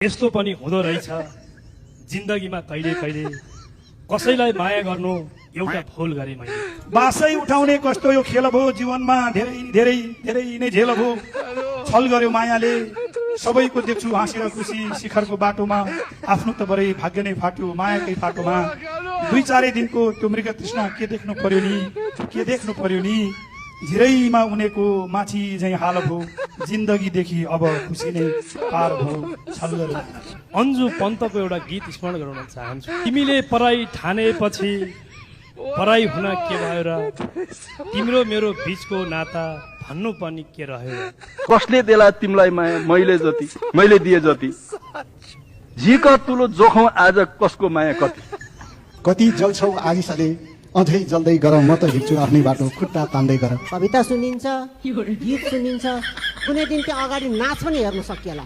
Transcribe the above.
यस्तो पनि हुँदो रहेछ जिन्दगीमा कहिले कहिले कसैलाई माया गर्नु एउटा भूल गरे मैले। बासै उठाउने कस्तो यो खेल भयो जीवनमा धेरै धेरै धेरै नै झेल भयो। छल गर्यो मायाले सबैको देख्छु हाँसेर खुसी शिखरको बाटोमा आफ्नो त बरै भाग्य नै फाट्यो मायाकै फाटोमा। दुई चारै दिनको त्यो मृग तृष्णा के देख्नु पर्यो नि झिरैमा उनेको माछी झैं हाल भयो। जिन्दगीदेखि अब खुसी नै पार भयो छल गर्यो। अन्जु पन्तको एउटा गीत स्मरण गराउन चाहन्छु। तिमीले पराई ठानेपछि पराई हुन के भयो र तिम्रो मेरो बीचको नाता भन्नु पनि के रह्यो। कसले देला तिमीलाई माया मैले दिए जति झिक तुलो जोखौं आज कसको माया कति जल्छौ आगिसले अझै जल्दै गर म त हिँड्छु आफ्नै बाटो खुट्टा तान्दै गर। कविता सुनिन्छ गीत सुनिन्छ कुनै दिन त्यो अगाडि नाच पनि हेर्न सकिएला।